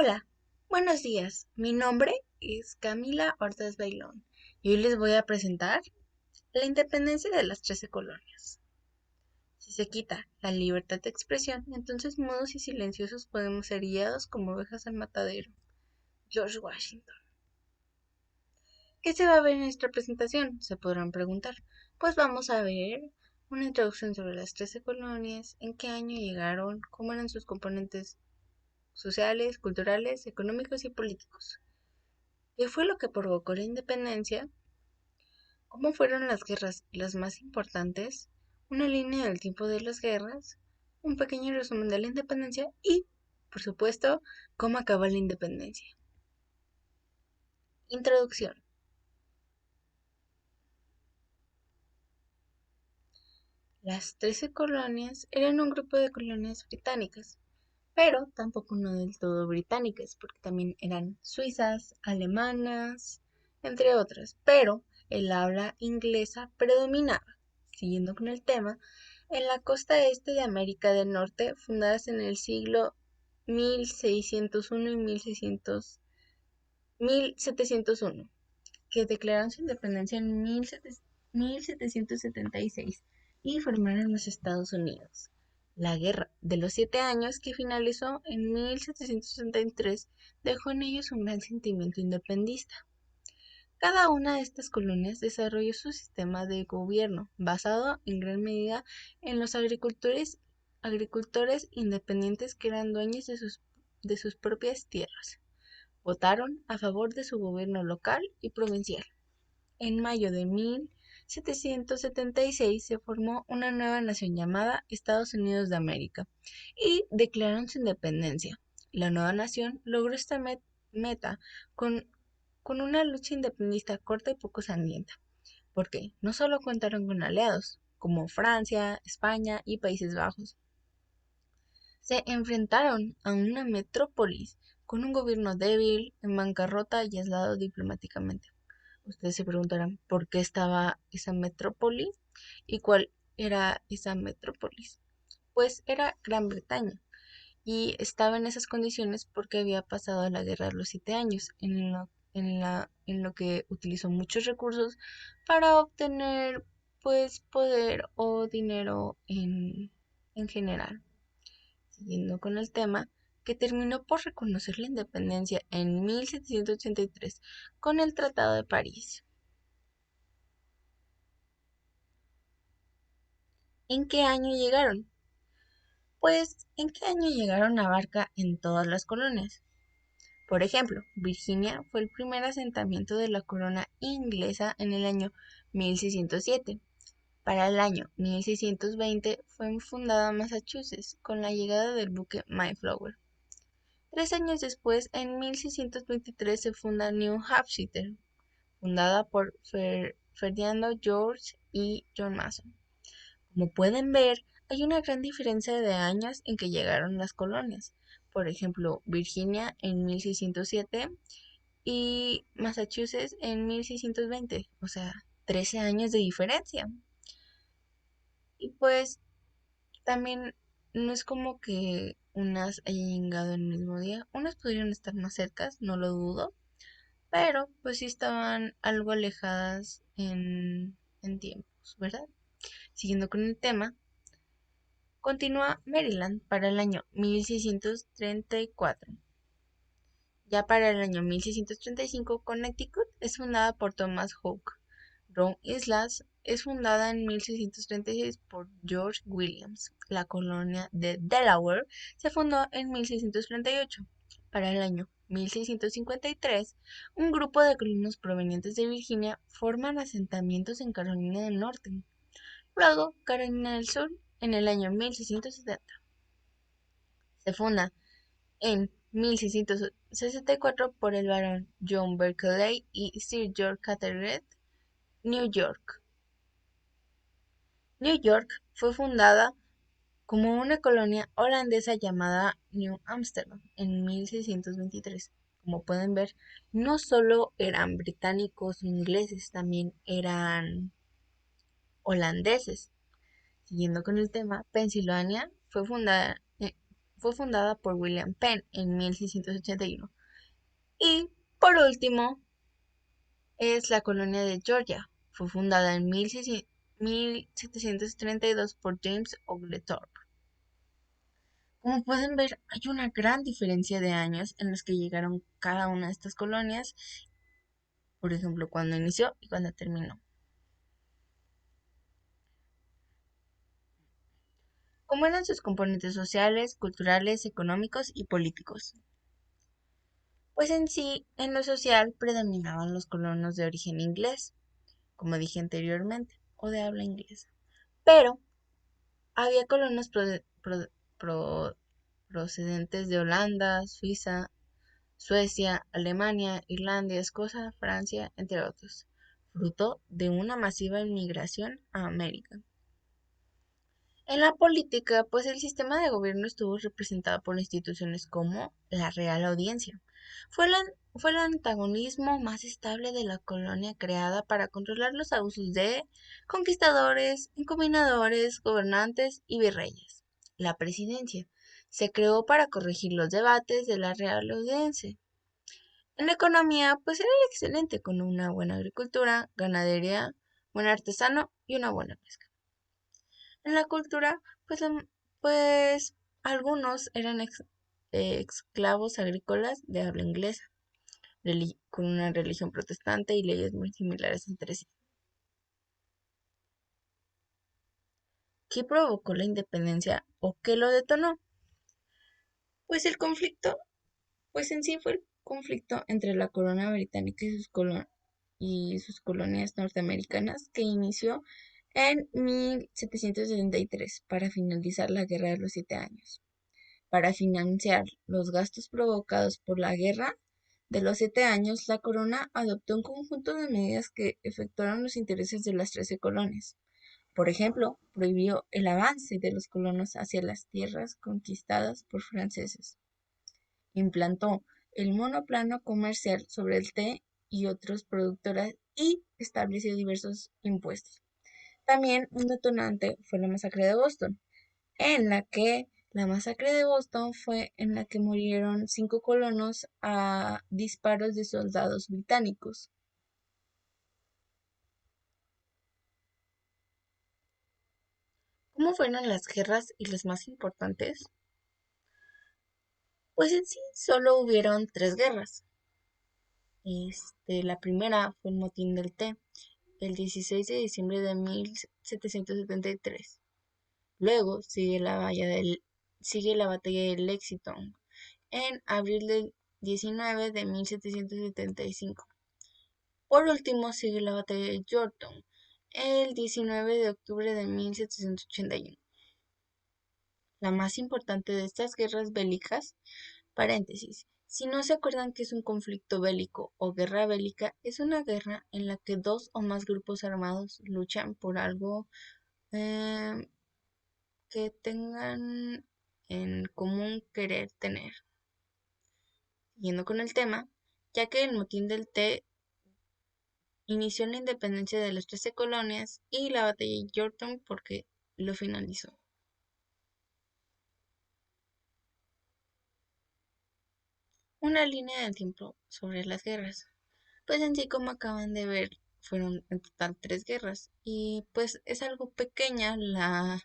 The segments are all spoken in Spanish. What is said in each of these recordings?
Hola, buenos días. Mi nombre es Camila Hortas Bailón y hoy les voy a presentar la independencia de las 13 colonias. Si se quita la libertad de expresión, entonces mudos y silenciosos podemos ser guiados como ovejas al matadero. George Washington. ¿Qué se va a ver en esta presentación? Se podrán preguntar. Pues vamos a ver una introducción sobre las 13 colonias, en qué año llegaron, cómo eran sus componentes sociales, culturales, económicos y políticos. ¿Qué fue lo que provocó la independencia? ¿Cómo fueron las guerras las más importantes? Una línea del tiempo de las guerras, un pequeño resumen de la independencia y, por supuesto, cómo acabó la independencia. Introducción. Las 13 colonias eran un grupo de colonias británicas, pero tampoco no del todo británicas, porque también eran suizas, alemanas, entre otras, pero el habla inglesa predominaba. Siguiendo con el tema, en la costa este de América del Norte, fundadas en el siglo 1601 y 1701, que declararon su independencia en 1776 y formaron los Estados Unidos. La Guerra de los Siete Años, que finalizó en 1763, dejó en ellos un gran sentimiento independentista. Cada una de estas colonias desarrolló su sistema de gobierno, basado en gran medida en los agricultores independientes que eran dueños de sus propias tierras. Votaron a favor de su gobierno local y provincial. En mayo de 1776 se formó una nueva nación llamada Estados Unidos de América y declararon su independencia. La nueva nación logró esta meta con, con una lucha independentista corta y poco sangrienta, porque no solo contaron con aliados, como Francia, España y Países Bajos, se enfrentaron a una metrópolis con un gobierno débil, en bancarrota y aislado diplomáticamente. Ustedes se preguntarán por qué estaba esa metrópoli y cuál era esa metrópolis. Pues era Gran Bretaña y estaba en esas condiciones porque había pasado la Guerra de los Siete Años, en lo que utilizó muchos recursos para obtener pues poder o dinero en general. Siguiendo con el tema, que terminó por reconocer la independencia en 1783 con el Tratado de París. ¿En qué año llegaron? Pues, ¿en qué año llegaron abarca en todas las colonias? Por ejemplo, Virginia fue el primer asentamiento de la corona inglesa en el año 1607. Para el año 1620 fue fundada Massachusetts con la llegada del buque Mayflower. 3 años después, en 1623, se funda New Hampshire, fundada por Ferdinand George y John Mason. Como pueden ver, hay una gran diferencia de años en que llegaron las colonias. Por ejemplo, Virginia en 1607 y Massachusetts en 1620, o sea, 13 años de diferencia. Y pues también no es como que unas hayan llegado el mismo día, unas podrían estar más cercas, no lo dudo, pero pues sí estaban algo alejadas en tiempos, ¿verdad? Siguiendo con el tema, continúa Maryland para el año 1634. Ya para el año 1635, Connecticut es fundada por Thomas Hooke. Rhode Island es fundada en 1636 por George Williams. La colonia de Delaware se fundó en 1638. Para el año 1653, un grupo de colonos provenientes de Virginia forman asentamientos en Carolina del Norte. Luego, Carolina del Sur, en el año 1670. Se funda en 1664 por el barón John Berkeley y Sir George Carteret. New York. New York fue fundada como una colonia holandesa llamada New Amsterdam en 1623. Como pueden ver, no solo eran británicos o ingleses, también eran holandeses. Siguiendo con el tema, Pensilvania fue fundada fue fundada por William Penn en 1681. Y por último es la colonia de Georgia. Fue fundada en 1732 por James Oglethorpe. Como pueden ver, hay una gran diferencia de años en los que llegaron cada una de estas colonias, por ejemplo, cuando inició y cuando terminó. ¿Cómo eran sus componentes sociales, culturales, económicos y políticos? Pues en sí, en lo social predominaban los colonos de origen inglés, como dije anteriormente, o de habla inglesa. Pero había colonos pro- procedentes de Holanda, Suiza, Suecia, Alemania, Irlanda, Escocia, Francia, entre otros, fruto de una masiva inmigración a América. En la política, pues el sistema de gobierno estuvo representado por instituciones como la Real Audiencia. Fue el, fue el antagonismo más estable de la colonia creada para controlar los abusos de conquistadores, encominadores, gobernantes y virreyes. La presidencia se creó para corregir los debates de la Real Audiencia. En la economía, pues era excelente, con una buena agricultura, ganadería, buen artesano y una buena pesca. En la cultura, pues algunos eran esclavos agrícolas de habla inglesa, con una religión protestante y leyes muy similares entre sí. ¿Qué provocó la independencia o qué lo detonó? Pues el conflicto, pues en sí fue el conflicto entre la corona británica y sus colonias norteamericanas que inició en 1773 para finalizar la Guerra de los Siete Años. Para financiar los gastos provocados por la Guerra de los Siete Años, la corona adoptó un conjunto de medidas que efectuaron los intereses de las 13 colonias. Por ejemplo, prohibió el avance de los colonos hacia las tierras conquistadas por franceses. Implantó el monoplano comercial sobre el té y otros productos y estableció diversos impuestos. También un detonante fue la masacre de Boston, en la que la masacre de Boston fue en la que murieron 5 colonos a disparos de soldados británicos. ¿Cómo fueron las guerras y las más importantes? Pues en sí solo hubieron 3 guerras. La primera fue el motín del Té, el 16 de diciembre de 1773. Luego sigue la batalla de Lexington en abril del 19 de 1775. Por último, sigue la batalla de Yorktown, el 19 de octubre de 1781. La más importante de estas guerras bélicas, paréntesis, si no se acuerdan que es un conflicto bélico o guerra bélica, es una guerra en la que dos o más grupos armados luchan por algo eh, que tengan en común querer tener. Siguiendo con el tema, ya que el motín del Té inició la independencia de las 13 colonias y la batalla de Yorktown porque lo finalizó. Una línea del tiempo sobre las guerras. Pues en sí, como acaban de ver, fueron en total 3 guerras y pues es algo pequeña la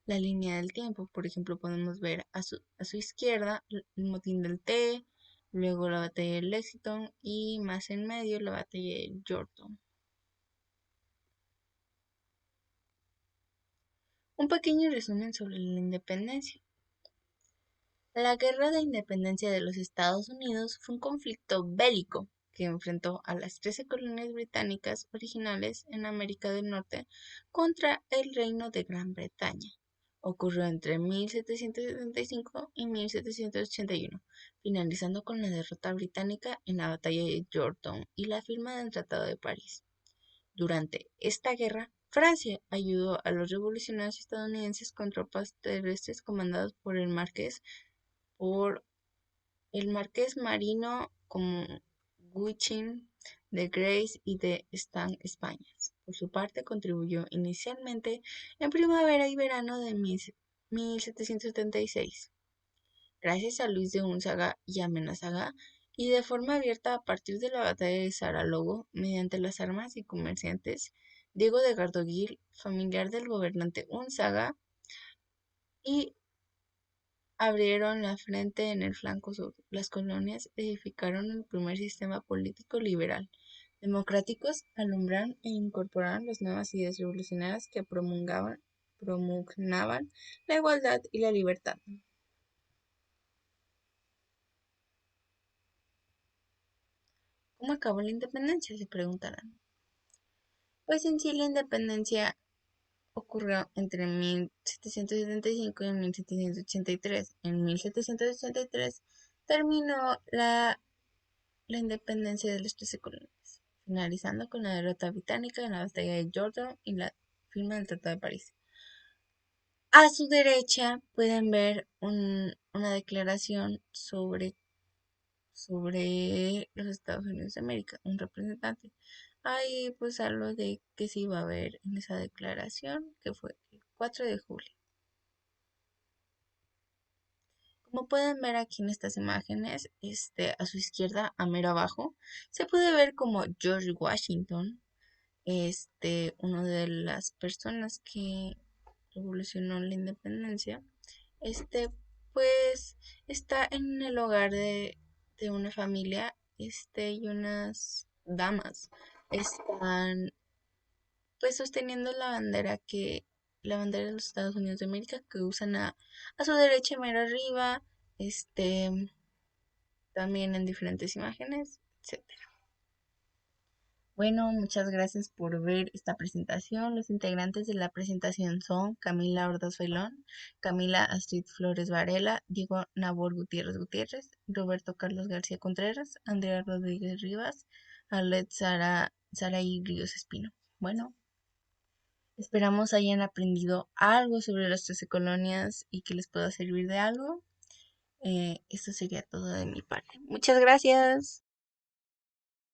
línea del tiempo. Por ejemplo, podemos ver a su izquierda el motín del Té, luego la batalla de Lexington y más en medio la batalla de Yorktown. Un pequeño resumen sobre la independencia. La Guerra de Independencia de los Estados Unidos fue un conflicto bélico que enfrentó a las 13 colonias británicas originales en América del Norte contra el Reino de Gran Bretaña. Ocurrió entre 1775 y 1781, finalizando con la derrota británica en la batalla de Yorktown y la firma del Tratado de París. Durante esta guerra, Francia ayudó a los revolucionarios estadounidenses con tropas terrestres comandadas por el marqués Marino como Guichen de Grace y de Españas. Por su parte, contribuyó inicialmente en primavera y verano de 1776. gracias a Luis de Unzaga y Amenázaga, y de forma abierta a partir de la batalla de Saralogo, mediante las armas y comerciantes, Diego de Gardoguil, familiar del gobernante Unzaga, y abrieron la frente en el flanco sur. Las colonias edificaron el primer sistema político liberal. Democráticos alumbraron e incorporaron las nuevas ideas revolucionarias que promulgaban la igualdad y la libertad. ¿Cómo acabó la independencia?, se preguntarán. Pues en sí la independencia ocurrió entre 1775 y 1783. En 1783 terminó la independencia de las 13 colonias, finalizando con la derrota británica en la batalla de Yorktown y la firma del Tratado de París. A su derecha pueden ver una declaración sobre los Estados Unidos de América, un representante. Ahí pues algo de que se iba a ver en esa declaración, que fue el 4 de julio. Como pueden ver aquí en estas imágenes, a su izquierda, a mero abajo, se puede ver como George Washington, una de las personas que revolucionó la independencia, este, pues está en el hogar de una familia, y unas damas están pues sosteniendo la bandera de los Estados Unidos de América que usan a su derecha mero arriba, este, también en diferentes imágenes, etcétera. Bueno, muchas gracias por ver esta presentación. Los integrantes de la presentación son Camila Ordaz Bailón, Camila Astrid Flores Varela, Diego Nabor Gutiérrez Gutiérrez, Roberto Carlos García Contreras, Andrea Rodríguez Rivas, Arlet Saraí Ríos Espino. Bueno, esperamos hayan aprendido algo sobre las 13 colonias y que les pueda servir de algo. Esto sería todo de mi parte. Muchas gracias.